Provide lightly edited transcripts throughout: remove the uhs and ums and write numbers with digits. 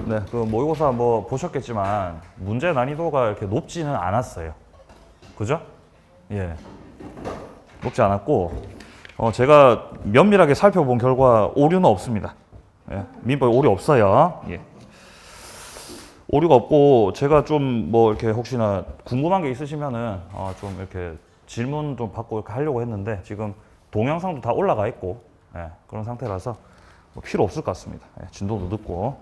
네, 그 모의고사 뭐 보셨겠지만 문제 난이도가 이렇게 높지는 않았어요. 그죠? 예, 높지 않았고 제가 면밀하게 살펴본 결과 오류는 없습니다. 예, 민법에 오류 없어요. 예. 오류가 없고 제가 좀 뭐 이렇게 혹시나 궁금한 게 있으시면은 좀 이렇게 질문 좀 받고 이렇게 하려고 했는데 지금 동영상도 다 올라가 있고 그런 상태라서 뭐 필요 없을 것 같습니다. 진도도 늦고.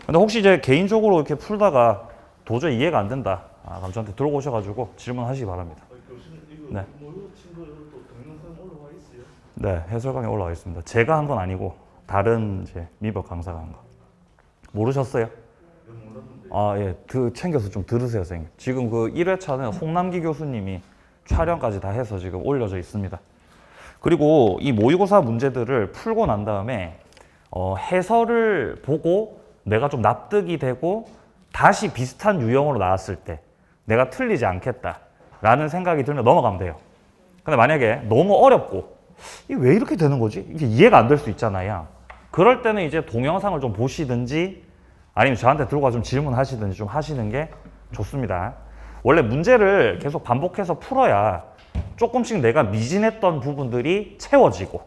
근데 혹시 이제 개인적으로 이렇게 풀다가 도저히 이해가 안 된다. 그럼 저한테 들어오셔가지고 질문하시기 바랍니다. 교수님 이거 네. 모의고 친구 또 동영상 올라와 있어요? 네, 해설강에 올라와 있습니다. 제가 한 건 아니고 다른 이제 민법 강사가 한 거. 모르셨어요? 예, 챙겨서 좀 들으세요, 선생님. 지금 그 1회차는 홍남기 교수님이 촬영까지 다 해서 지금 올려져 있습니다. 그리고 이 모의고사 문제들을 풀고 난 다음에 해설을 보고 내가 좀 납득이 되고 다시 비슷한 유형으로 나왔을 때 내가 틀리지 않겠다라는 생각이 들면 넘어가면 돼요. 근데 만약에 너무 어렵고 이게 왜 이렇게 되는 거지? 이게 이해가 안 될 수 있잖아요. 그럴 때는 이제 동영상을 좀 보시든지 아니면 저한테 들고 와서 좀 질문하시든지 좀 하시는 게 좋습니다. 원래 문제를 계속 반복해서 풀어야 조금씩 내가 미진했던 부분들이 채워지고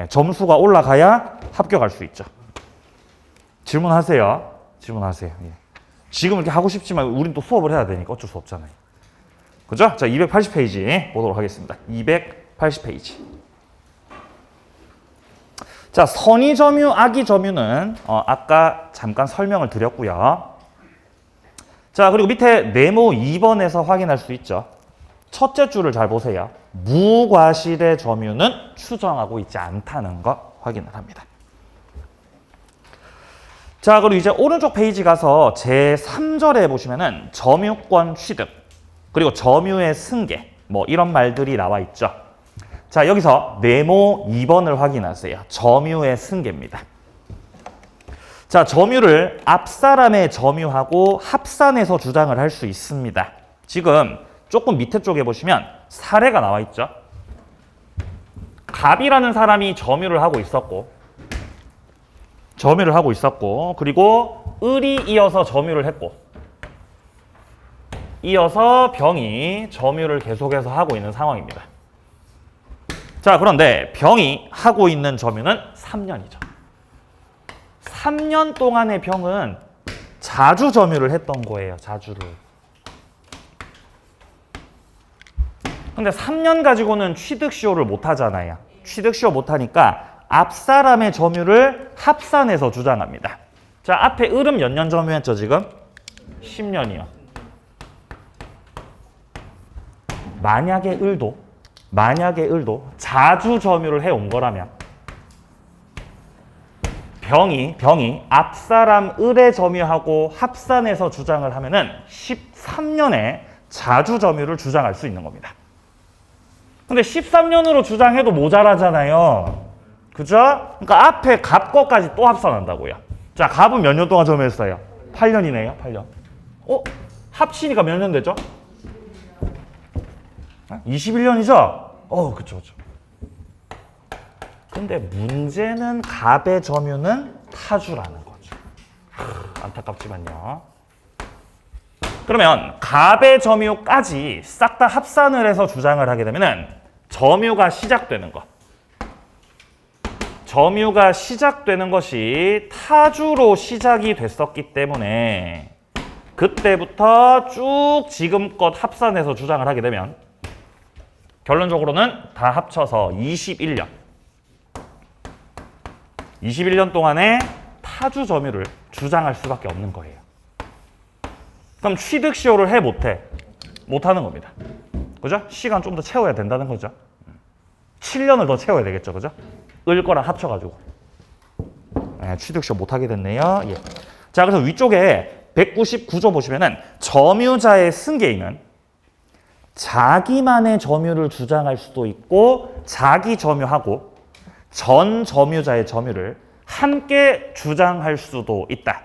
점수가 올라가야 합격할 수 있죠. 질문하세요. 질문하세요. 예. 지금 이렇게 하고 싶지만 우린 또 수업을 해야 되니까 어쩔 수 없잖아요. 그죠? 자, 280페이지 보도록 하겠습니다. 280페이지. 자, 선의 점유, 악의 점유는 아까 잠깐 설명을 드렸고요. 자, 그리고 밑에 네모 2번에서 확인할 수 있죠. 첫째 줄을 잘 보세요. 무과실의 점유는 추정하고 있지 않다는 거 확인을 합니다. 자, 그리고 이제 오른쪽 페이지 가서 제3절에 보시면은 점유권 취득, 그리고 점유의 승계, 뭐 이런 말들이 나와 있죠. 자, 여기서 네모 2번을 확인하세요. 점유의 승계입니다. 자, 점유를 앞사람의 점유하고 합산해서 주장을 할 수 있습니다. 지금 조금 밑에 쪽에 보시면 사례가 나와 있죠. 갑이라는 사람이 점유를 하고 있었고, 그리고 을이 이어서 점유를 했고, 이어서 병이 점유를 계속해서 하고 있는 상황입니다. 자, 그런데 병이 하고 있는 점유는 3년이죠. 3년 동안의 병은 자주 점유를 했던 거예요. 자주를. 근데 3년 가지고는 취득시효를 못 하잖아요. 취득시효 못 하니까 앞사람의 점유를 합산해서 주장합니다. 자, 앞에 을은 몇 년 점유했죠, 지금? 10년이요. 만약에 을도 자주 점유를 해온 거라면 병이 앞사람 을의 점유하고 합산해서 주장을 하면은 13년에 자주 점유를 주장할 수 있는 겁니다. 근데 13년으로 주장해도 모자라잖아요. 그죠? 그러니까 앞에 갑 거까지 또 합산한다고요. 자, 갑은 몇 년 동안 점유했어요? 8년이네요. 8년. 합치니까 몇 년 되죠? 21년이죠? 그쵸. 근데 문제는 갑의 점유는 타주라는 거죠. 안타깝지만요. 그러면 갑의 점유까지 싹 다 합산을 해서 주장을 하게 되면은 점유가 시작되는 것. 점유가 시작되는 것이 타주로 시작이 됐었기 때문에 그때부터 쭉 지금껏 합산해서 주장을 하게 되면 결론적으로는 다 합쳐서 21년 동안의 타주 점유를 주장할 수밖에 없는 거예요. 그럼 취득시효를 해 못해? 못하는 겁니다. 그죠? 시간 좀 더 채워야 된다는 거죠. 7년을 더 채워야 되겠죠. 그죠? 을 거랑 합쳐가지고. 취득시효 못하게 됐네요. 예. 자, 그래서 위쪽에 199조 보시면은 점유자의 승계인은 자기만의 점유를 주장할 수도 있고 자기 점유하고 전 점유자의 점유를 함께 주장할 수도 있다.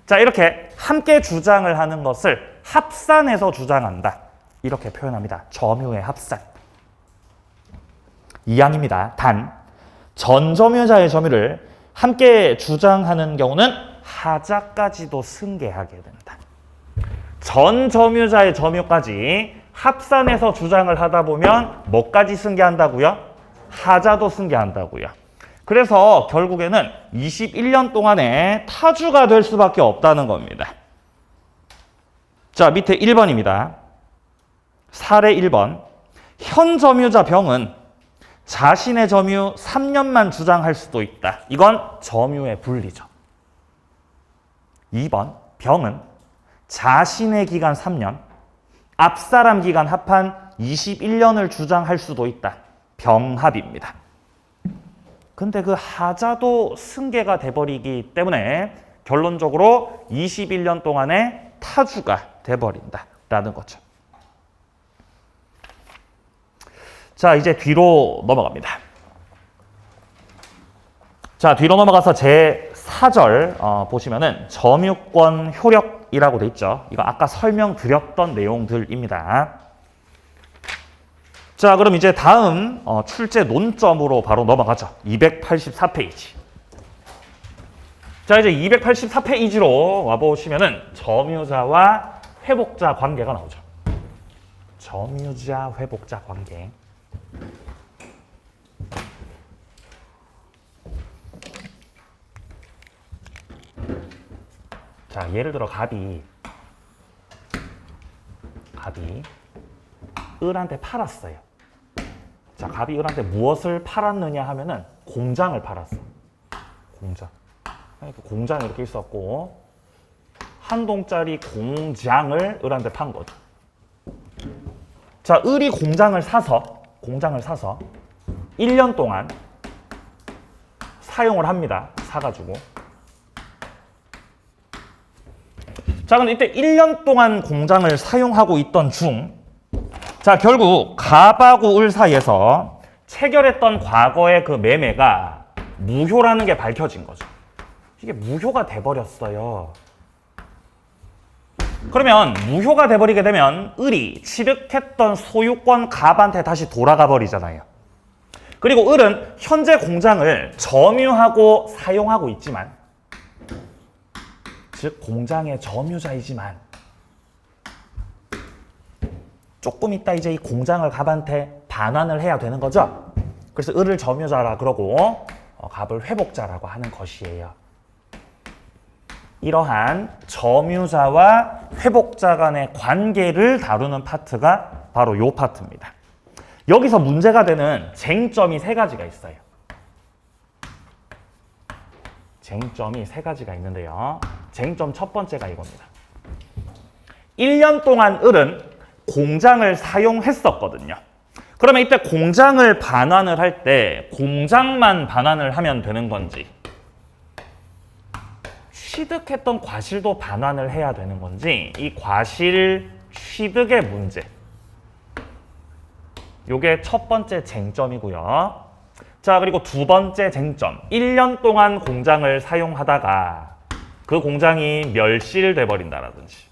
자, 이렇게 함께 주장을 하는 것을 합산해서 주장한다. 이렇게 표현합니다. 점유의 합산. 이항입니다. 단, 전 점유자의 점유를 함께 주장하는 경우는 하자까지도 승계하게 된다. 전 점유자의 점유까지 합산해서 주장을 하다 보면 뭐까지 승계한다고요? 하자도 승계한다고요. 그래서 결국에는 21년 동안에 타주가 될 수밖에 없다는 겁니다. 자, 밑에 1번입니다. 사례 1번. 현 점유자 병은 자신의 점유 3년만 주장할 수도 있다. 이건 점유의 분리죠. 2번. 병은 자신의 기간 3년, 앞사람 기간 합한 21년을 주장할 수도 있다. 병합입니다. 근데 그 하자도 승계가 돼버리기 때문에 결론적으로 21년 동안에 타주가 돼버린다라는 거죠. 자, 이제 뒤로 넘어갑니다. 자, 뒤로 넘어가서 제 4절 보시면은 점유권 효력이라고 돼 있죠. 이거 아까 설명드렸던 내용들입니다. 자, 그럼 이제 다음 출제 논점으로 바로 넘어가죠. 284페이지. 자, 이제 284페이지로 와보시면은 점유자와 회복자 관계가 나오죠. 점유자, 회복자 관계. 자, 예를 들어 갑이 을한테 팔았어요. 자, 갑이 을한테 무엇을 팔았느냐 하면은 공장을 팔았어. 공장. 그러니까 공장이 이렇게 있었고 한 동짜리 공장을 을한테 판 거죠. 자, 을이 공장을 사서 1년 동안 사용을 합니다. 사가지고. 자, 근데 이때 1년 동안 공장을 사용하고 있던 중, 자, 결국 갑하고 을 사이에서 체결했던 과거의 그 매매가 무효라는 게 밝혀진 거죠. 이게 무효가 돼버렸어요. 그러면 무효가 돼버리게 되면 을이 취득했던 소유권 갑한테 다시 돌아가 버리잖아요. 그리고 을은 현재 공장을 점유하고 사용하고 있지만, 즉 공장의 점유자이지만 조금 있다 이제 이 공장을 갑한테 반환을 해야 되는 거죠. 그래서 을을 점유자라 그러고 갑을 회복자라고 하는 것이에요. 이러한 점유자와 회복자 간의 관계를 다루는 파트가 바로 이 파트입니다. 여기서 문제가 되는 쟁점이 3가지가 있어요. 쟁점이 3가지가 있는데요. 쟁점 첫 번째가 이겁니다. 1년 동안 을은 공장을 사용했었거든요. 그러면 이때 공장을 반환을 할 때 공장만 반환을 하면 되는 건지, 취득했던 과실도 반환을 해야 되는 건지, 이 과실 취득의 문제, 요게 첫 번째 쟁점이고요. 자, 그리고 두 번째 쟁점, 1년 동안 공장을 사용하다가 그 공장이 멸실돼 버린다라든지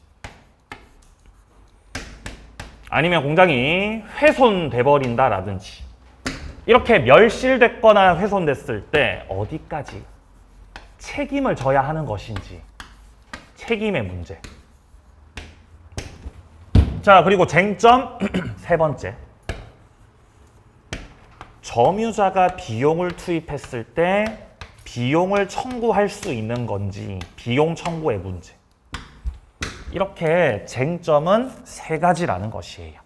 아니면 공장이 훼손돼 버린다라든지, 이렇게 멸실됐거나 훼손됐을 때 어디까지 책임을 져야 하는 것인지, 책임의 문제. 자, 그리고 쟁점 3번째, 점유자가 비용을 투입했을 때 비용을 청구할 수 있는 건지, 비용 청구의 문제. 이렇게 쟁점은 3가지라는 것이에요.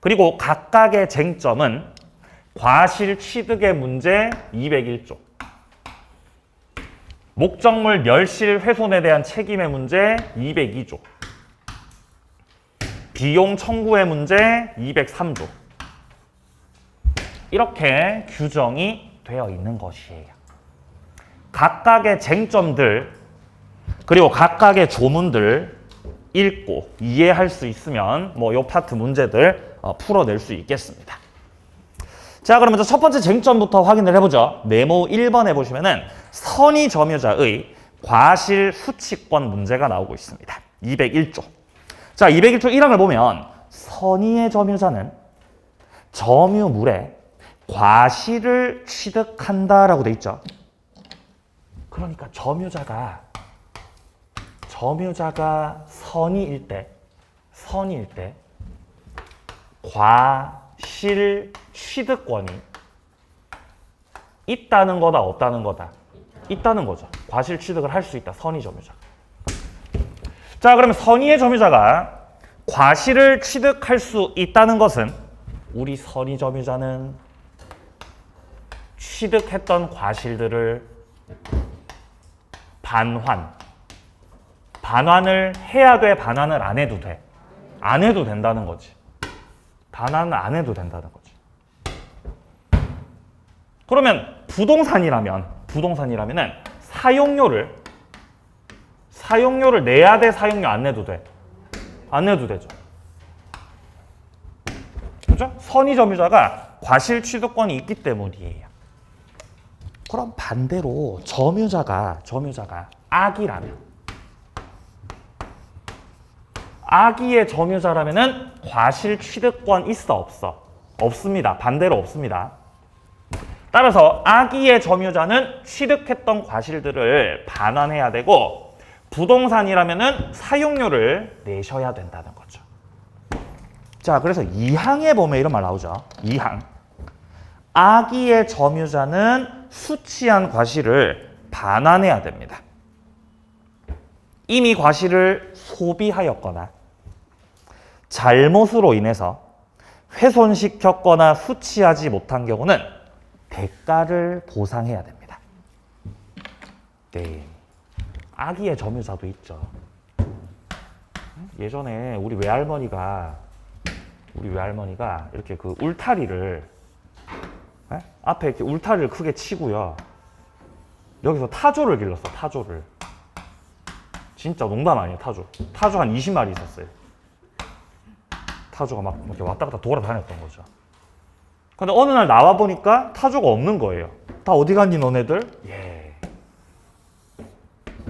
그리고 각각의 쟁점은 과실 취득의 문제 201조, 목적물 멸실 훼손에 대한 책임의 문제 202조, 비용 청구의 문제 203조. 이렇게 규정이 되어 있는 것이에요. 각각의 쟁점들, 그리고 각각의 조문들 읽고 이해할 수 있으면 이 파트 문제들 풀어낼 수 있겠습니다. 자, 그럼 먼저 첫 번째 쟁점부터 확인을 해보죠. 네모 1번에 보시면은 선의 점유자의 과실 수취권 문제가 나오고 있습니다. 201조. 자, 201조 1항을 보면 선의의 점유자는 점유물에 과실을 취득한다라고 돼 있죠. 그러니까 점유자가 점유자가 선의일 때 과실 취득권이 있다는 거다 없다는 거다? 있다는 거죠. 과실 취득을 할 수 있다. 선의 점유자. 자, 그러면 선의의 점유자가 과실을 취득할 수 있다는 것은 우리 선의 점유자는 취득했던 과실들을 반환을 해야 돼, 반환을 안 해도 돼? 안 해도 된다는 거지. 반환을 안 해도 된다는 거지. 그러면 부동산이라면은 사용료를 내야 돼, 사용료 안 내도 돼? 안 내도 되죠. 그죠? 선의 점유자가 과실 취득권이 있기 때문이에요. 그럼 반대로 점유자가 악의의 점유자라면은 과실 취득권 있어 없어? 없습니다. 반대로 없습니다. 따라서 악의의 점유자는 취득했던 과실들을 반환해야 되고 부동산이라면은 사용료를 내셔야 된다는 거죠. 자, 그래서 2항에 보면 이런 말 나오죠. 2항. 악의의 점유자는 수취한 과실을 반환해야 됩니다. 이미 과실을 소비하였거나 잘못으로 인해서 훼손시켰거나 수취하지 못한 경우는 대가를 보상해야 됩니다. 네. 악의의 점유자도 있죠. 예전에 우리 외할머니가 이렇게 그 울타리를 앞에 이렇게 울타리를 크게 치고요. 여기서 타조를 길렀어. 타조를. 진짜 농담 아니에요. 타조 한 20마리 있었어요. 타조가 막 이렇게 왔다 갔다 돌아다녔던 거죠. 근데 어느 날 나와 보니까 타조가 없는 거예요. 다 어디 갔니 너네들? 예.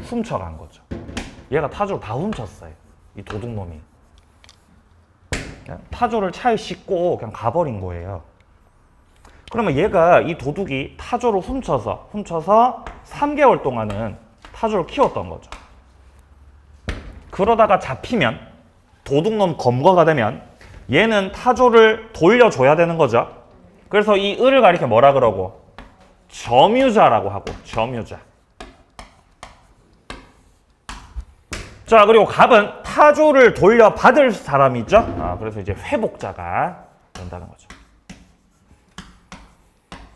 훔쳐간 거죠. 얘가 타조를 다 훔쳤어요. 이 도둑놈이. 그냥 타조를 차에 싣고 그냥 가버린 거예요. 그러면 얘가 이 도둑이 타조를 훔쳐서 3개월 동안은 타조를 키웠던 거죠. 그러다가 잡히면 도둑놈 검거가 되면 얘는 타조를 돌려줘야 되는 거죠. 그래서 이 을을 가리켜 뭐라 그러고? 점유자라고 하고, 점유자. 자, 그리고 갑은 타조를 돌려받을 사람이죠. 그래서 이제 회복자가 된다는 거죠.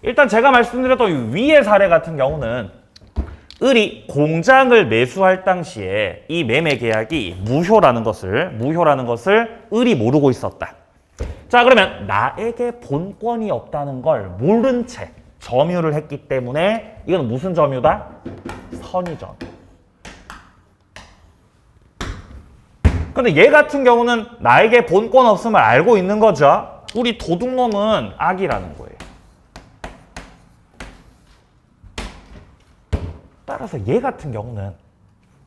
일단 제가 말씀드렸던 위의 사례 같은 경우는 을이 공장을 매수할 당시에 이 매매 계약이 무효라는 것을 을이 모르고 있었다. 자, 그러면 나에게 본권이 없다는 걸 모른 채 점유를 했기 때문에 이건 무슨 점유다? 선의 점유. 근데 얘 같은 경우는 나에게 본권 없음을 알고 있는 거죠. 우리 도둑놈은 악이라는 거예요. 따라서 얘 같은 경우는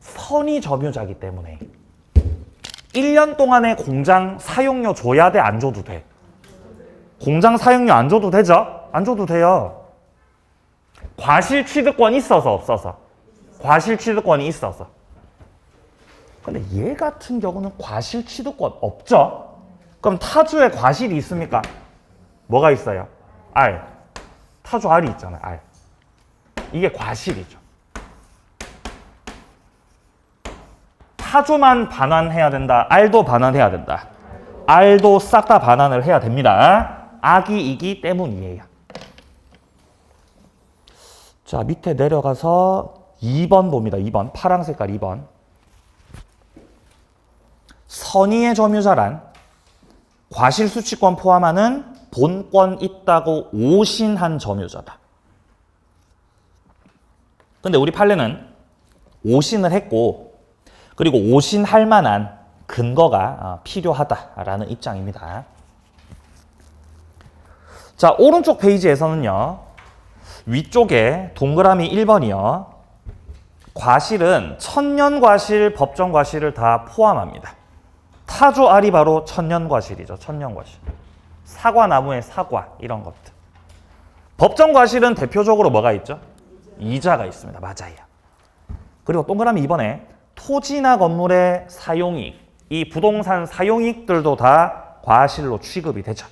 선의 점유자이기 때문에 1년 동안의 공장 사용료 줘야 돼? 안 줘도 돼? 공장 사용료 안 줘도 되죠? 안 줘도 돼요. 과실 취득권이 있어서 없어서? 과실 취득권이 있어서. 근데 얘 같은 경우는 과실 취득권 없죠? 그럼 타주에 과실이 있습니까? 뭐가 있어요? R. 타주 R이 있잖아요. R. 이게 과실이죠. 타조만 반환해야 된다. R도 반환해야 된다. R도 싹 다 반환을 해야 됩니다. 악이이기 때문이에요. 자, 밑에 내려가서 2번 봅니다. 2번. 파랑 색깔 2번. 선의의 점유자란 과실수취권 포함하는 본권 있다고 오신한 점유자다. 근데 우리 판례는 오신을 했고 그리고 오신할 만한 근거가 필요하다라는 입장입니다. 자, 오른쪽 페이지에서는요. 위쪽에 동그라미 1번이요. 과실은 천년과실, 법정과실을 다 포함합니다. 타조 R이 바로 천년과실이죠. 천년과실. 사과나무의 사과 이런 것들. 법정과실은 대표적으로 뭐가 있죠? 이자가 있습니다. 맞아요. 그리고 동그라미 2번에 토지나 건물의 사용이익, 이 부동산 사용이익들도 다 과실로 취급이 되죠.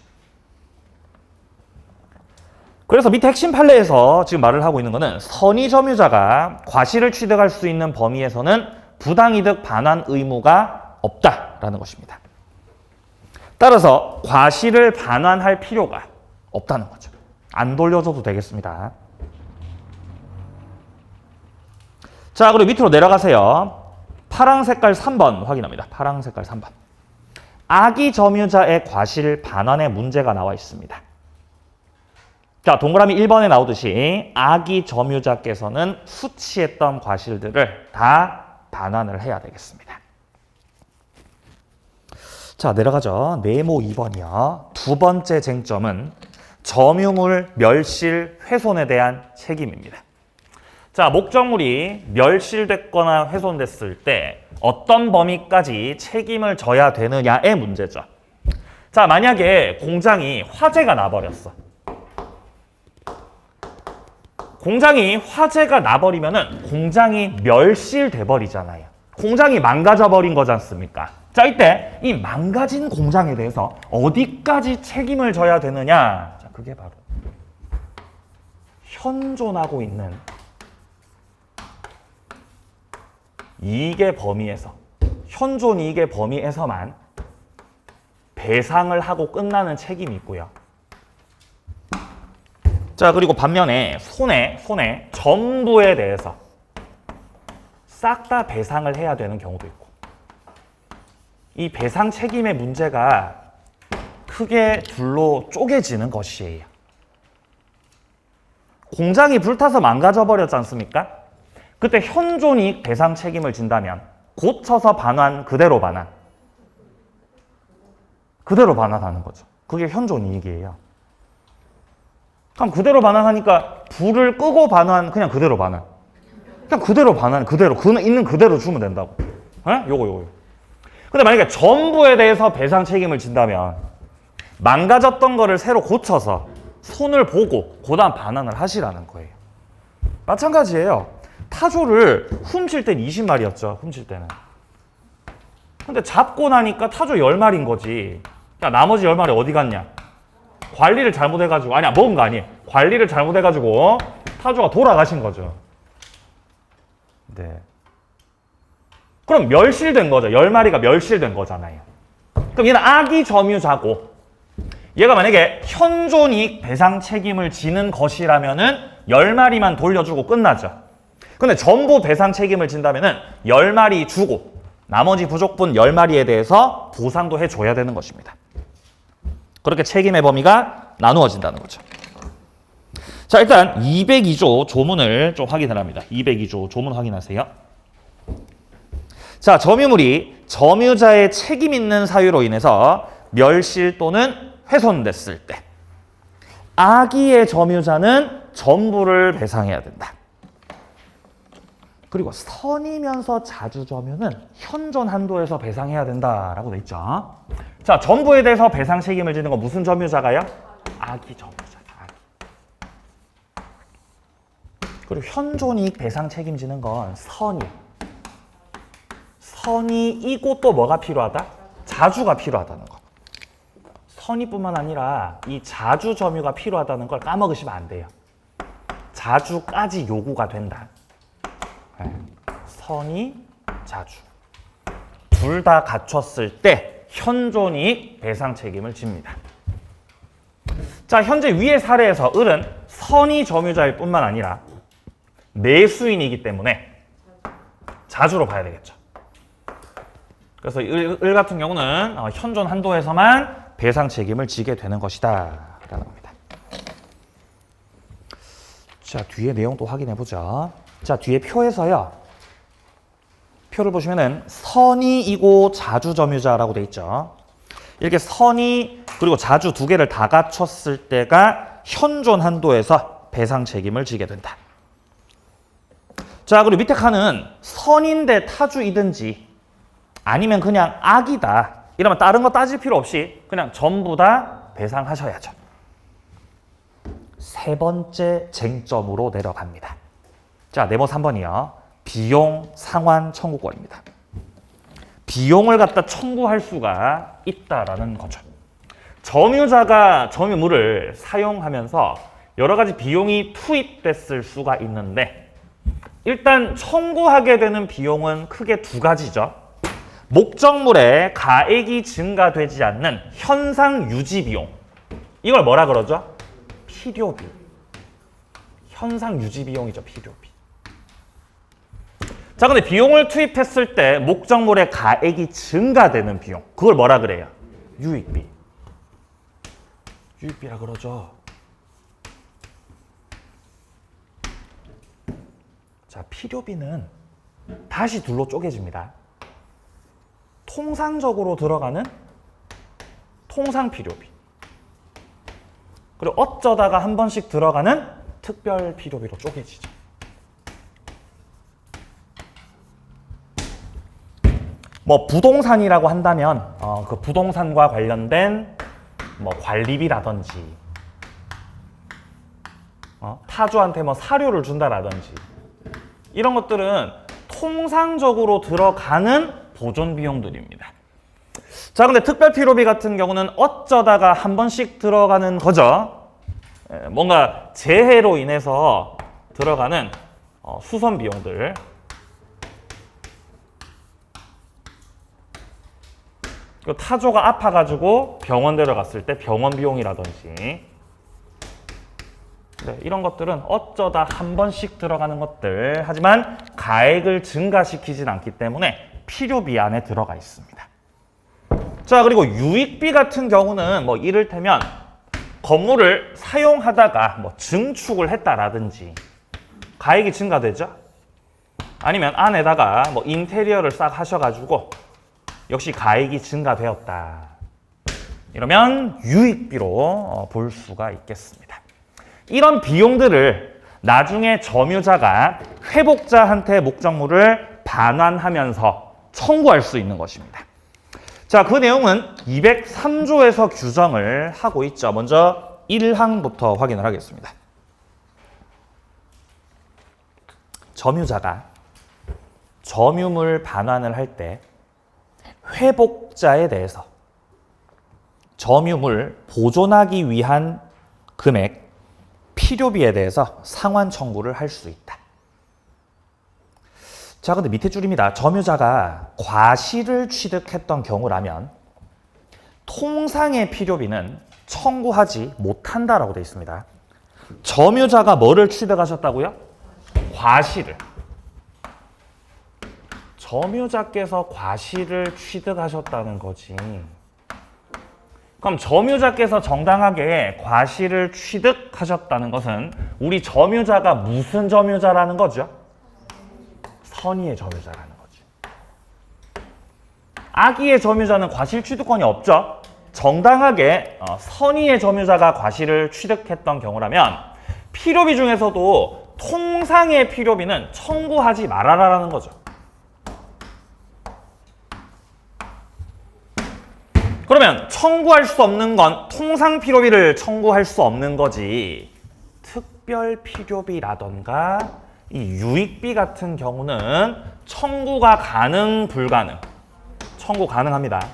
그래서 밑에 핵심 판례에서 지금 말을 하고 있는 거는 선의 점유자가 과실을 취득할 수 있는 범위에서는 부당이득 반환 의무가 없다라는 것입니다. 따라서 과실을 반환할 필요가 없다는 거죠. 안 돌려줘도 되겠습니다. 자, 그리고 밑으로 내려가세요. 파랑 색깔 3번 확인합니다. 파랑 색깔 3번. 악의 점유자의 과실 반환의 문제가 나와 있습니다. 자, 동그라미 1번에 나오듯이 악의 점유자께서는 수취했던 과실들을 다 반환을 해야 되겠습니다. 자, 내려가죠. 네모 2번이요. 두 번째 쟁점은 점유물 멸실 훼손에 대한 책임입니다. 자, 목적물이 멸실됐거나 훼손됐을 때 어떤 범위까지 책임을 져야 되느냐의 문제죠. 자, 만약에 공장이 화재가 나버렸어. 공장이 화재가 나버리면은 공장이 멸실돼 버리잖아요. 공장이 망가져 버린 거지 않습니까? 자, 이때 이 망가진 공장에 대해서 어디까지 책임을 져야 되느냐? 자, 그게 바로 현존하고 있는 이익의 범위에서, 현존 이익의 범위에서만 배상을 하고 끝나는 책임이 있고요. 자, 그리고 반면에 손해 전부에 대해서 싹 다 배상을 해야 되는 경우도 있고, 이 배상 책임의 문제가 크게 둘로 쪼개지는 것이에요. 공장이 불타서 망가져 버렸지 않습니까? 그때 현존이익 배상 책임을 진다면 고쳐서 반환, 그대로 반환하는 거죠. 그게 현존이익이에요. 그럼 그대로 반환하니까 불을 끄고 반환, 그냥 그대로 반환. 그냥 그대로 반환, 그대로 있는 그대로 주면 된다고. 에? 요거. 근데 만약에 전부에 대해서 배상 책임을 진다면 망가졌던 거를 새로 고쳐서 손을 보고 그다음 반환을 하시라는 거예요. 마찬가지예요. 타조를 훔칠 땐 20마리였죠. 훔칠 때는. 근데 잡고 나니까 타조 10마리인 거지. 야, 나머지 10마리 어디 갔냐? 관리를 잘못해가지고, 아니야, 먹은 거 아니에요. 관리를 잘못해가지고 타조가 돌아가신 거죠. 네. 그럼 멸실된 거죠. 10마리가 멸실된 거잖아요. 그럼 얘는 악의 점유자고, 얘가 만약에 현존이익 배상 책임을 지는 것이라면은 10마리만 돌려주고 끝나죠. 근데 전부 배상 책임을 진다면은 10마리 주고 나머지 부족분 10마리에 대해서 보상도 해줘야 되는 것입니다. 그렇게 책임의 범위가 나누어진다는 거죠. 자, 일단 202조 조문을 좀 확인을 합니다. 202조 조문 확인하세요. 자, 점유물이 점유자의 책임 있는 사유로 인해서 멸실 또는 훼손됐을 때 악의의 점유자는 전부를 배상해야 된다. 그리고 선이면서 자주점유는 현존 한도에서 배상해야 된다라고 돼 있죠. 자, 전부에 대해서 배상 책임을 지는 건 무슨 점유자가요? 악의 점유자죠. 그리고 현존이익 배상 책임지는 건 선이. 선이이고 또 뭐가 필요하다? 자주가 필요하다는 거. 선이뿐만 아니라 이 자주 점유가 필요하다는 걸 까먹으시면 안 돼요. 자주까지 요구가 된다. 선이, 자주. 둘 다 갖췄을 때 현존이익 배상 책임을 집니다. 자, 현재 위의 사례에서 을은 선이 점유자일 뿐만 아니라 매수인이기 때문에 자주로 봐야 되겠죠. 그래서 을 같은 경우는 현존 한도에서만 배상 책임을 지게 되는 것이다 라는 겁니다. 자, 뒤에 내용 또 확인해 보죠. 자, 뒤에 표에서요. 표를 보시면은 선이이고 자주 점유자라고 돼 있죠. 이렇게 선이 그리고 자주 두 개를 다 갖췄을 때가 현존 한도에서 배상 책임을 지게 된다. 자, 그리고 밑에 칸은 선인데 타주이든지 아니면 그냥 악이다. 이러면 다른 거 따질 필요 없이 그냥 전부 다 배상하셔야죠. 세 번째 쟁점으로 내려갑니다. 자, 네모 3번이요. 비용 상환 청구권입니다. 비용을 갖다 청구할 수가 있다라는 거죠. 점유자가 점유물을 사용하면서 여러 가지 비용이 투입됐을 수가 있는데 일단 청구하게 되는 비용은 크게 두 가지죠. 목적물의 가액이 증가되지 않는 현상 유지 비용. 이걸 뭐라 그러죠? 필요비. 현상 유지 비용이죠, 필요비. 자, 근데 비용을 투입했을 때 목적물의 가액이 증가되는 비용. 그걸 뭐라 그래요? 유익비. 유익비라 그러죠. 자, 필요비는 다시 둘로 쪼개집니다. 통상적으로 들어가는 통상 필요비. 그리고 어쩌다가 한 번씩 들어가는 특별 필요비로 쪼개지죠. 뭐 부동산이라고 한다면 그 부동산과 관련된 뭐 관리비라든지 타주한테 뭐 사료를 준다라든지 이런 것들은 통상적으로 들어가는 보존 비용들입니다. 자, 근데 특별 필요비 같은 경우는 어쩌다가 한 번씩 들어가는 거죠. 뭔가 재해로 인해서 들어가는 수선 비용들. 타조가 아파가지고 병원 데려갔을 때 병원 비용이라든지 네, 이런 것들은 어쩌다 한 번씩 들어가는 것들. 하지만 가액을 증가시키진 않기 때문에 필요비 안에 들어가 있습니다. 자, 그리고 유익비 같은 경우는 뭐 이를테면 건물을 사용하다가 뭐 증축을 했다라든지 가액이 증가되죠. 아니면 안에다가 뭐 인테리어를 싹 하셔가지고 역시 가액이 증가되었다. 이러면 유익비로 볼 수가 있겠습니다. 이런 비용들을 나중에 점유자가 회복자한테 목적물을 반환하면서 청구할 수 있는 것입니다. 자, 그 내용은 203조에서 규정을 하고 있죠. 먼저 1항부터 확인을 하겠습니다. 점유자가 점유물 반환을 할 때 회복자에 대해서 점유물 보존하기 위한 금액, 필요비에 대해서 상환 청구를 할 수 있다. 자, 근데 밑에 줄입니다. 점유자가 과실을 취득했던 경우라면 통상의 필요비는 청구하지 못한다라고 되어 있습니다. 점유자가 뭐를 취득하셨다고요? 과실을. 점유자께서 과실을 취득하셨다는 거지. 그럼 점유자께서 정당하게 과실을 취득하셨다는 것은 우리 점유자가 무슨 점유자라는 거죠? 선의의 점유자라는 거지. 악의의 점유자는 과실 취득권이 없죠. 정당하게 선의의 점유자가 과실을 취득했던 경우라면 필요비 중에서도 통상의 필요비는 청구하지 말아라라는 거죠. 그러면 청구할 수 없는 건 통상 필요비를 청구할 수 없는 거지. 특별 필요비라던가 이 유익비 같은 경우는 청구가 가능, 불가능? 청구 가능합니다.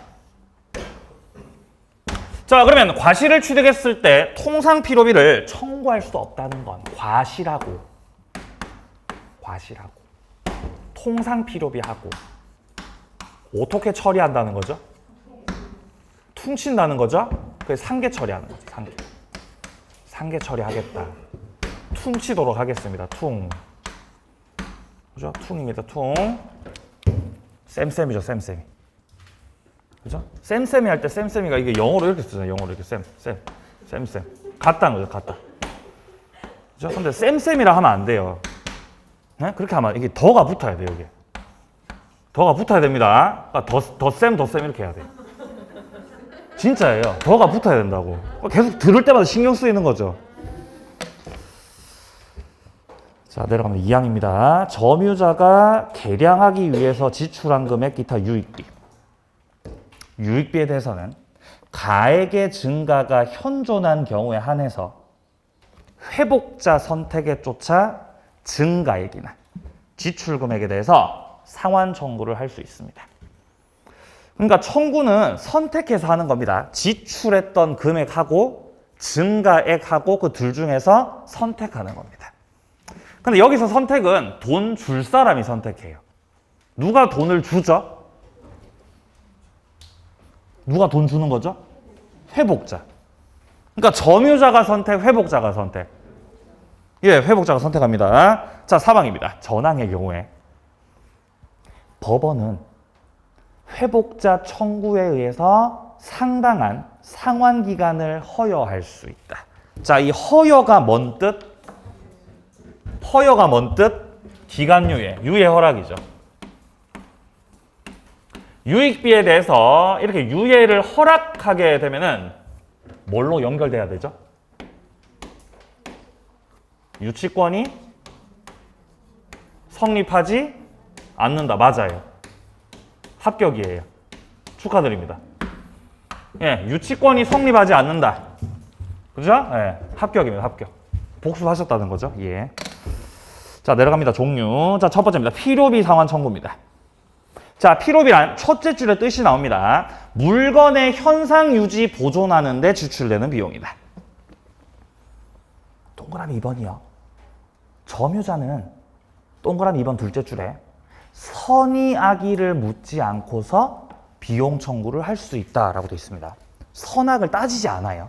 자, 그러면 과실을 취득했을 때 통상 필요비를 청구할 수 없다는 건 과실하고 통상 필요비하고 어떻게 처리한다는 거죠? 퉁친다는 거죠? 그래서 상계 처리하는 거죠. 상계 처리하겠다. 퉁치도록 하겠습니다. 퉁. 그죠? 퉁입니다. 퉁. 쌤쌤이죠. 쌤쌤이. 그죠? 쌤쌤이 할 때 쌤쌤이가 이게 영어로 이렇게 쓰잖아요. 영어로 이렇게 쌤쌤. 같다는 거죠. 같다. 그죠? 근데 쌤쌤이라 하면 안 돼요. 네? 그렇게 하면 이게 더가 붙어야 돼요. 이게. 더가 붙어야 됩니다. 덧셈 이렇게 해야 돼요. 진짜예요. 더가 붙어야 된다고. 계속 들을 때마다 신경 쓰이는 거죠. 자, 내려가면 2항입니다. 점유자가 계량하기 위해서 지출한 금액 기타 유익비. 유익비에 대해서는 가액의 증가가 현존한 경우에 한해서 회복자 선택에 쫓아 증가액이나 지출 금액에 대해서 상환 청구를 할 수 있습니다. 그러니까 청구는 선택해서 하는 겁니다. 지출했던 금액하고 증가액하고 그 둘 중에서 선택하는 겁니다. 근데 여기서 선택은 돈 줄 사람이 선택해요. 누가 돈을 주죠? 누가 돈 주는 거죠? 회복자. 그러니까 점유자가 선택, 회복자가 선택. 예, 회복자가 선택합니다. 자, 4방입니다. 전항의 경우에 법원은 회복자 청구에 의해서 상당한 상환 기간을 허여할 수 있다. 자, 이 허여가 뭔 뜻? 허여가 뭔 뜻? 기간 유예, 유예 허락이죠. 유익비에 대해서 이렇게 유예를 허락하게 되면은 뭘로 연결돼야 되죠? 유치권이 성립하지 않는다. 맞아요. 합격이에요. 축하드립니다. 예, 유치권이 성립하지 않는다. 그죠? 예, 합격입니다. 합격. 복수하셨다는 거죠. 예. 자, 내려갑니다. 종류. 자, 첫 번째입니다. 필요비 상환 청구입니다. 자, 필요비란 첫째 줄에 뜻이 나옵니다. 물건의 현상 유지 보존하는 데 지출되는 비용이다. 동그라미 2번이요. 점유자는 동그라미 2번 둘째 줄에 선의악의를 묻지 않고서 비용 청구를 할 수 있다라고 되어 있습니다. 선악을 따지지 않아요.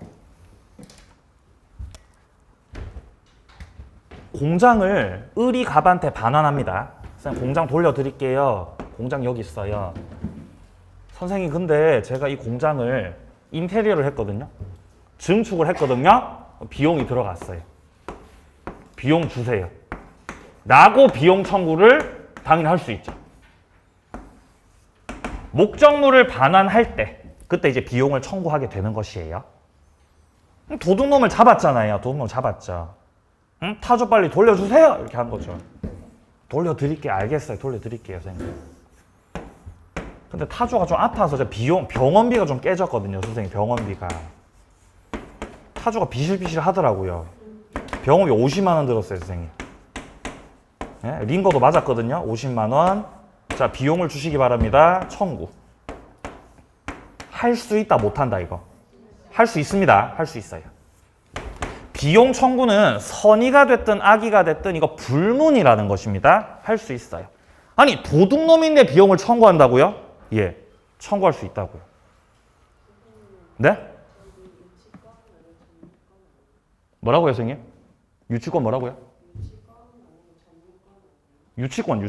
공장을 을이갑한테 반환합니다. 선생님, 공장 돌려드릴게요. 공장 여기 있어요. 선생님, 근데 제가 이 공장을 인테리어를 했거든요. 증축을 했거든요. 비용이 들어갔어요. 비용 주세요. 라고 비용 청구를 당연히 할 수 있죠. 목적물을 반환할 때 그때 이제 비용을 청구하게 되는 것이에요. 도둑놈을 잡았잖아요. 도둑놈 잡았죠. 응? 타조 빨리 돌려주세요. 이렇게 한 거죠. 돌려드릴게요. 알겠어요. 돌려드릴게요, 선생님. 근데 타조가 좀 아파서 병원비가 좀 깨졌거든요, 선생님. 병원비가. 타조가 비실비실 하더라고요. 병원비 50만 원 들었어요, 선생님. 예? 링거도 맞았거든요. 50만 원. 자, 비용을 주시기 바랍니다. 청구. 할 수 있다, 못한다, 이거. 할 수 있습니다. 할 수 있어요. 비용 청구는 선의가 됐든 악의가 됐든 이거 불문이라는 것입니다. 할 수 있어요. 아니, 도둑놈인데 비용을 청구한다고요? 예, 청구할 수 있다고요. 네? 뭐라고요, 선생님? 유치권 뭐라고요? 유치권.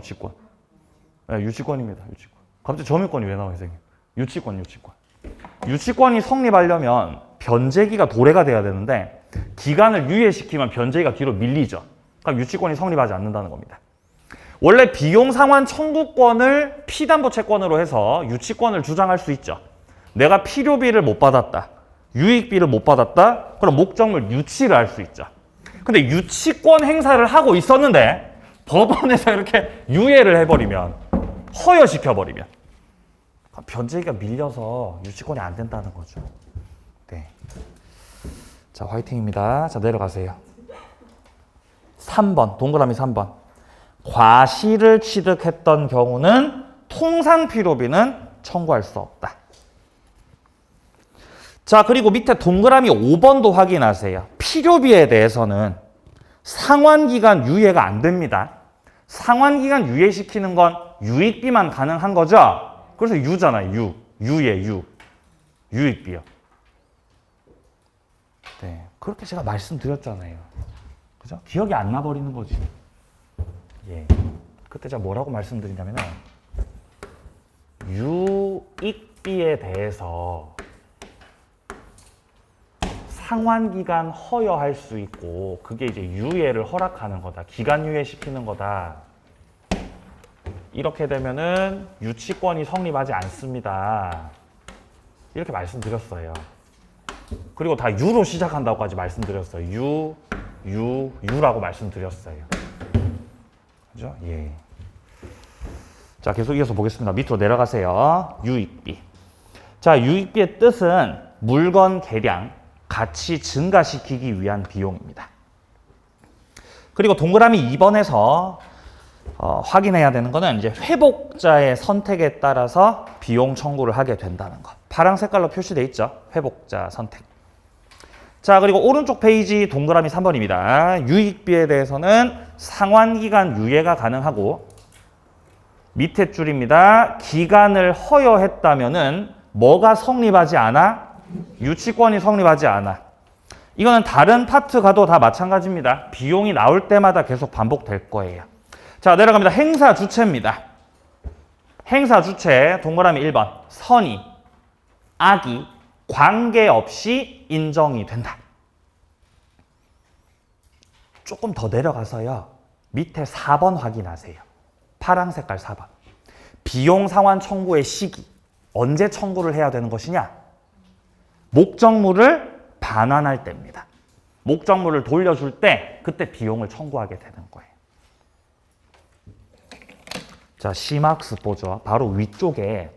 네, 유치권입니다. 유치권. 갑자기 점유권이 왜 나와요, 선생님? 유치권. 유치권이 성립하려면 변제기가 도래가 돼야 되는데 기간을 유예시키면 변제기가 뒤로 밀리죠. 그럼 유치권이 성립하지 않는다는 겁니다. 원래 비용 상환 청구권을 피담보 채권으로 해서 유치권을 주장할 수 있죠. 내가 필요비를 못 받았다. 유익비를 못 받았다. 그럼 목적물 유치를 할 수 있죠. 근데 유치권 행사를 하고 있었는데 법원에서 이렇게 유예를 해버리면, 허여시켜버리면 변제기가 밀려서 유치권이 안 된다는 거죠. 네. 자, 화이팅입니다. 자, 내려가세요. 3번, 동그라미 3번. 과실을 취득했던 경우는 통상 필요비는 청구할 수 없다. 자, 그리고 밑에 동그라미 5번도 확인하세요. 필요비에 대해서는 상환기간 유예가 안 됩니다. 상환기간 유예시키는 건 유익비만 가능한 거죠? 그래서 유잖아요. 유익비요. 네, 그렇게 제가 말씀드렸잖아요. 그죠? 기억이 안 나버리는 거지. 예. 그때 제가 뭐라고 말씀드리냐면 유익비에 대해서 상환기간 허여할 수 있고 그게 이제 유예를 허락하는 거다. 기간 유예시키는 거다. 이렇게 되면은 유치권이 성립하지 않습니다. 이렇게 말씀드렸어요. 그리고 다 유로 시작한다고까지 말씀드렸어요. 유라고 말씀드렸어요. 그죠? 예. 자, 계속 이어서 보겠습니다. 밑으로 내려가세요. 유익비. 자, 유익비의 뜻은 물건 개량, 가치 증가시키기 위한 비용입니다. 그리고 동그라미 2번에서 확인해야 되는 거는 이제 회복자의 선택에 따라서 비용 청구를 하게 된다는 거. 파란 색깔로 표시되어 있죠. 회복자 선택. 자, 그리고 오른쪽 페이지 동그라미 3번입니다. 유익비에 대해서는 상환기간 유예가 가능하고 밑에 줄입니다. 기간을 허여했다면은 뭐가 성립하지 않아? 유치권이 성립하지 않아. 이거는 다른 파트 가도 다 마찬가지입니다. 비용이 나올 때마다 계속 반복될 거예요. 자, 내려갑니다. 행사 주체입니다. 행사 주체 동그라미 1번. 선의, 악의, 관계없이 인정이 된다. 조금 더 내려가서요. 밑에 4번 확인하세요. 파랑 색깔 4번. 비용 상환 청구의 시기. 언제 청구를 해야 되는 것이냐? 목적물을 반환할 때입니다. 목적물을 돌려줄 때 그때 비용을 청구하게 되는 거예요. 자, C막스 보죠. 바로 위쪽에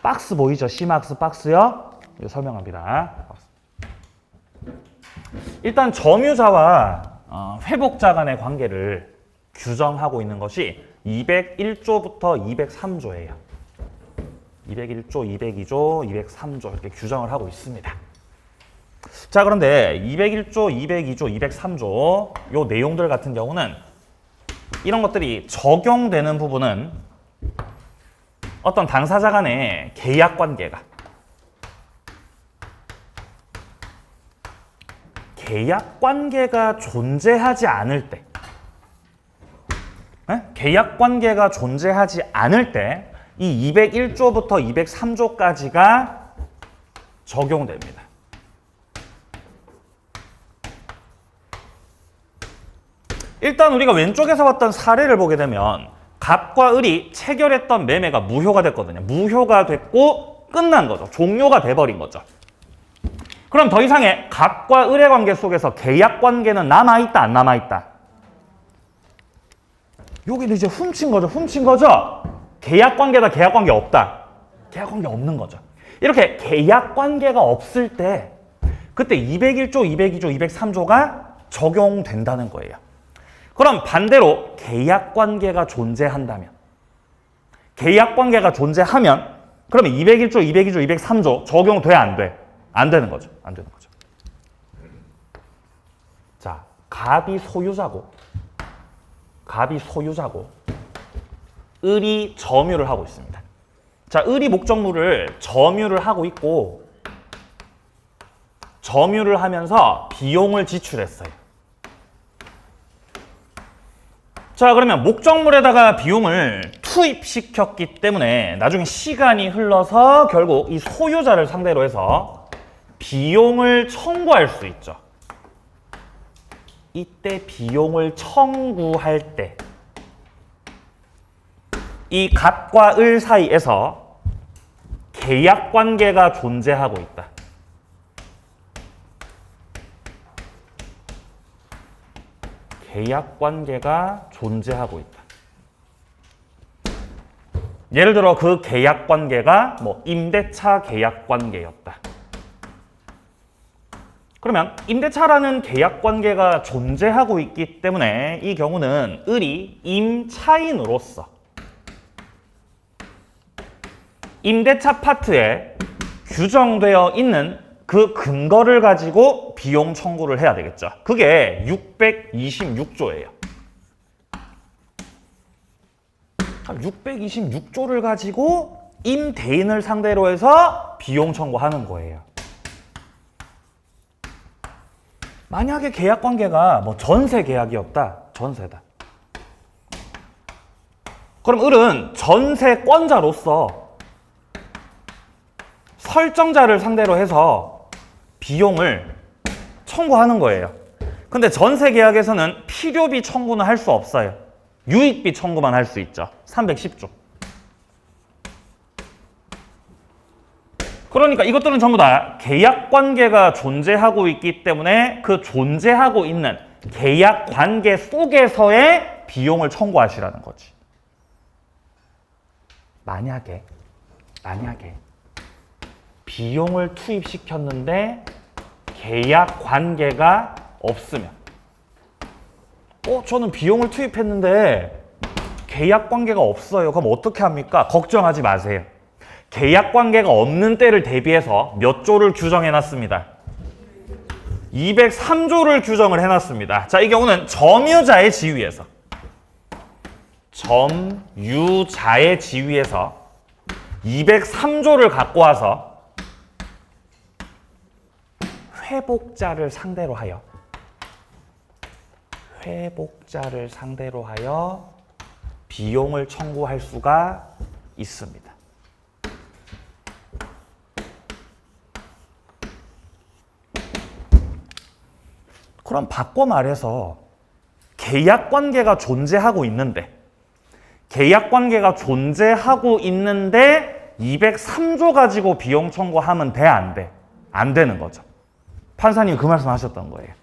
박스 보이죠? C막스 박스요. 이거 설명합니다. 일단 점유자와 회복자 간의 관계를 규정하고 있는 것이 201조부터 203조예요. 201조, 202조, 203조 이렇게 규정을 하고 있습니다. 자, 그런데 201조, 202조, 203조 요 내용들 같은 경우는 이런 것들이 적용되는 부분은 어떤 당사자 간의 계약 관계가 존재하지 않을 때 계약 관계가 존재하지 않을 때 이 201조부터 203조까지가 적용됩니다. 일단 우리가 왼쪽에서 봤던 사례를 보게 되면 갑과 을이 체결했던 매매가 무효가 됐거든요. 무효가 됐고 끝난 거죠. 종료가 돼버린 거죠. 그럼 더 이상의 갑과 을의 관계 속에서 계약 관계는 남아있다, 안 남아있다? 여기는 이제 훔친 거죠. 계약 관계다, 계약 관계 없다. 계약 관계 없는 거죠. 이렇게 계약 관계가 없을 때 그때 201조, 202조, 203조가 적용된다는 거예요. 그럼 반대로 계약 관계가 존재한다면 그러면 201조, 202조, 203조 적용돼, 안 돼? 안 되는 거죠. 안 되는 거죠. 자, 갑이 소유자고 을이 점유를 하고 있습니다. 자, 을이 목적물을 점유를 하고 있고 점유를 하면서 비용을 지출했어요. 자, 그러면 목적물에다가 비용을 투입시켰기 때문에 나중에 시간이 흘러서 결국 이 소유자를 상대로 해서 비용을 청구할 수 있죠. 이때 비용을 청구할 때 이 갑과 을 사이에서 계약 관계가 존재하고 있다. 계약 관계가 존재하고 있다. 예를 들어 그 계약 관계가 임대차 계약 관계였다. 그러면 임대차라는 계약 관계가 존재하고 있기 때문에 이 경우는 을이 임차인으로서 임대차 파트에 규정되어 있는 그 근거를 가지고 비용 청구를 해야 되겠죠. 그게 626조예요. 626조를 가지고 임대인을 상대로 해서 비용 청구하는 거예요. 만약에 계약 관계가 전세 계약이었다. 전세다. 그럼 을은 전세권자로서 설정자를 상대로 해서 비용을 청구하는 거예요. 근데 전세 계약에서는 필요비 청구는 할 수 없어요. 유익비 청구만 할 수 있죠. 310조. 그러니까 이것들은 전부 다 계약 관계가 존재하고 있기 때문에 그 존재하고 있는 계약 관계 속에서의 비용을 청구하시라는 거지. 만약에 비용을 투입시켰는데 계약 관계가 없으면 저는 비용을 투입했는데 계약 관계가 없어요. 그럼 어떻게 합니까? 걱정하지 마세요. 계약 관계가 없는 때를 대비해서 몇 조를 규정해 놨습니다. 203조를 규정을 해놨습니다. 자, 이 경우는 점유자의 지위에서 점유자의 지위에서 203조를 갖고 와서 회복자를 상대로 하여 비용을 청구할 수가 있습니다. 그럼 바꿔 말해서 계약 관계가 존재하고 있는데 203조 가지고 비용 청구하면 돼, 안 돼? 안 되는 거죠. 판사님이 그 말씀 하셨던 거예요.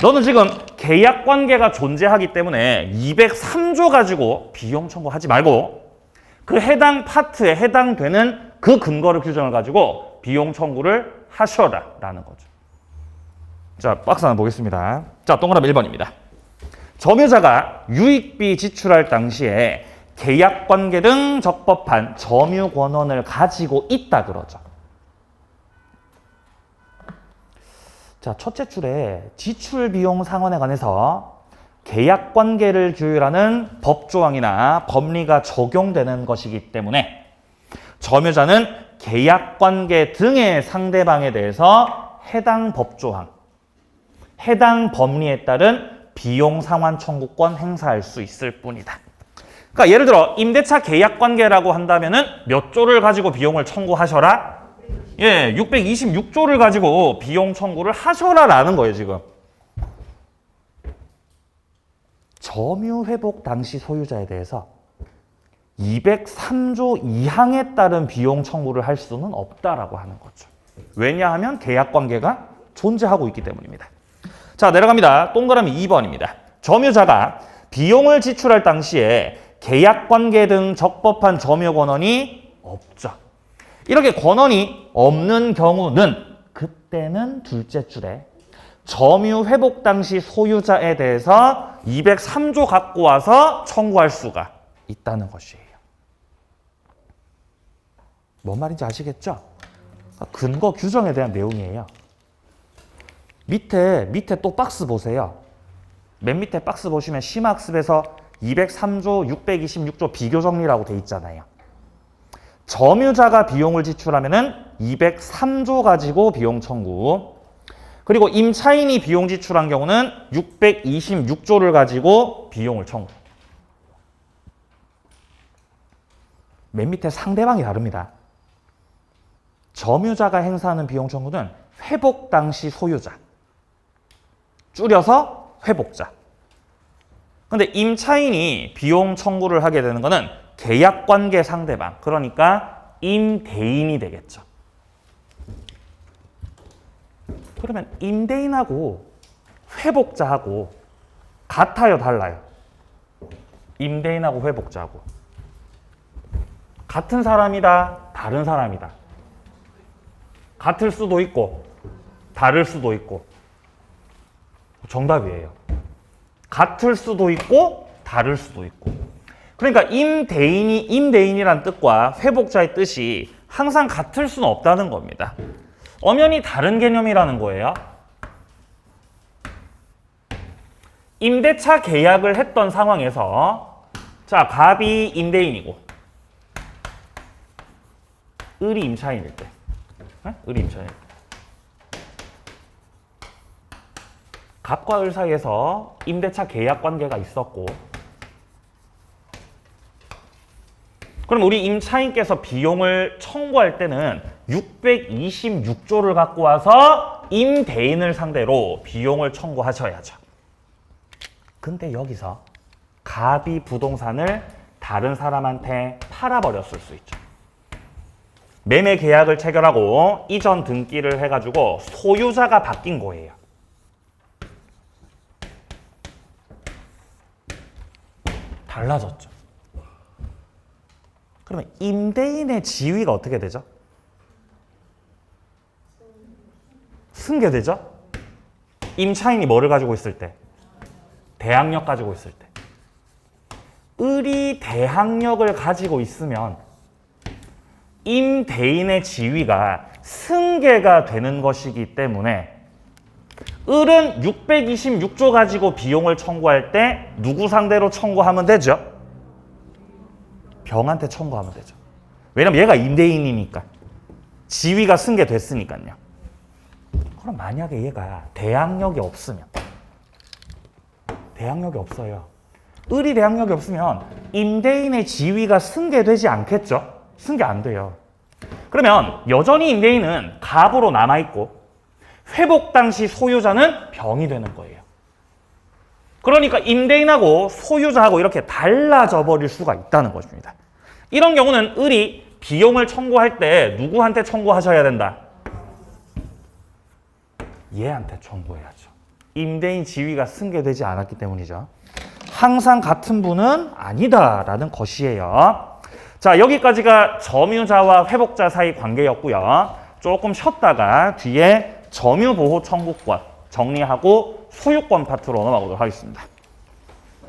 너는 지금 계약 관계가 존재하기 때문에 203조 가지고 비용 청구하지 말고 그 해당 파트에 해당되는 그 근거를 규정을 가지고 비용 청구를 하셔라 라는 거죠. 자, 박스 하나 보겠습니다. 자, 동그라미 1번입니다. 점유자가 유익비 지출할 당시에 계약관계 등 적법한 점유 권한을 가지고 있다 그러죠. 자, 첫째 줄에 지출 비용 상환에 관해서 계약관계를 규율하는 법조항이나 법리가 적용되는 것이기 때문에 점유자는 계약관계 등의 상대방에 대해서 해당 법조항, 해당 법리에 따른 비용 상환 청구권 행사할 수 있을 뿐이다. 그러니까 예를 들어 임대차 계약 관계라고 한다면은 몇 조를 가지고 비용을 청구하셔라? 626조를 가지고 비용 청구를 하셔라라는 거예요, 지금. 점유 회복 당시 소유자에 대해서 203조 2항에 따른 비용 청구를 할 수는 없다라고 하는 거죠. 왜냐하면 계약 관계가 존재하고 있기 때문입니다. 자, 내려갑니다. 동그라미 2번입니다. 점유자가 비용을 지출할 당시에 계약관계 등 적법한 점유 권한이 없죠. 이렇게 권한이 없는 경우는 그때는 둘째 줄에 점유 회복 당시 소유자에 대해서 203조 갖고 와서 청구할 수가 있다는 것이에요. 뭔 말인지 아시겠죠? 근거 규정에 대한 내용이에요. 밑에 또 박스 보세요. 맨 밑에 박스 보시면 심화학습에서 203조, 626조 비교 정리라고 돼 있잖아요. 점유자가 비용을 지출하면은 203조 가지고 비용 청구. 그리고 임차인이 비용 지출한 경우는 626조를 가지고 비용을 청구. 맨 밑에 상대방이 다릅니다. 점유자가 행사하는 비용 청구는 회복 당시 소유자. 줄여서 회복자. 근데 임차인이 비용 청구를 하게 되는 거는 계약관계 상대방, 그러니까 임대인이 되겠죠. 그러면 임대인하고 회복자하고 같아요, 달라요? 임대인하고 회복자하고 같은 사람이다, 다른 사람이다. 같을 수도 있고 다를 수도 있고. 정답이에요. 같을 수도 있고 다를 수도 있고. 그러니까 임대인이란 뜻과 회복자의 뜻이 항상 같을 수는 없다는 겁니다. 엄연히 다른 개념이라는 거예요. 임대차 계약을 했던 상황에서 자, 갑이 임대인이고 을이 임차인일 때, 을이 임차인. 갑과 을 사이에서 임대차 계약 관계가 있었고, 그럼 우리 임차인께서 비용을 청구할 때는 626조를 갖고 와서 임대인을 상대로 비용을 청구하셔야죠. 근데 여기서 갑이 부동산을 다른 사람한테 팔아버렸을 수 있죠. 매매 계약을 체결하고 이전 등기를 해가지고 소유자가 바뀐 거예요. 달라졌죠. 그러면 임대인의 지위가 어떻게 되죠? 승계되죠? 임차인이 뭐를 가지고 있을 때? 대항력 가지고 있을 때. 을이 대항력을 가지고 있으면 임대인의 지위가 승계가 되는 것이기 때문에 을은 626조 가지고 비용을 청구할 때 누구 상대로 청구하면 되죠? 병한테 청구하면 되죠. 왜냐면 얘가 임대인이니까. 지위가 승계됐으니까요. 그럼 만약에 얘가 대항력이 없으면, 대항력이 없어요. 을이 대항력이 없으면 임대인의 지위가 승계되지 않겠죠? 승계 안 돼요. 그러면 여전히 임대인은 갑으로 남아있고 회복 당시 소유자는 병이 되는 거예요. 그러니까 임대인하고 소유자하고 이렇게 달라져 버릴 수가 있다는 것입니다. 이런 경우는 을이 비용을 청구할 때 누구한테 청구하셔야 된다? 얘한테 청구해야죠. 임대인 지위가 승계되지 않았기 때문이죠. 항상 같은 분은 아니다라는 것이에요. 자, 여기까지가 점유자와 회복자 사이 관계였고요. 조금 쉬었다가 뒤에 점유보호 청구권 정리하고 소유권 파트로 넘어가도록 하겠습니다.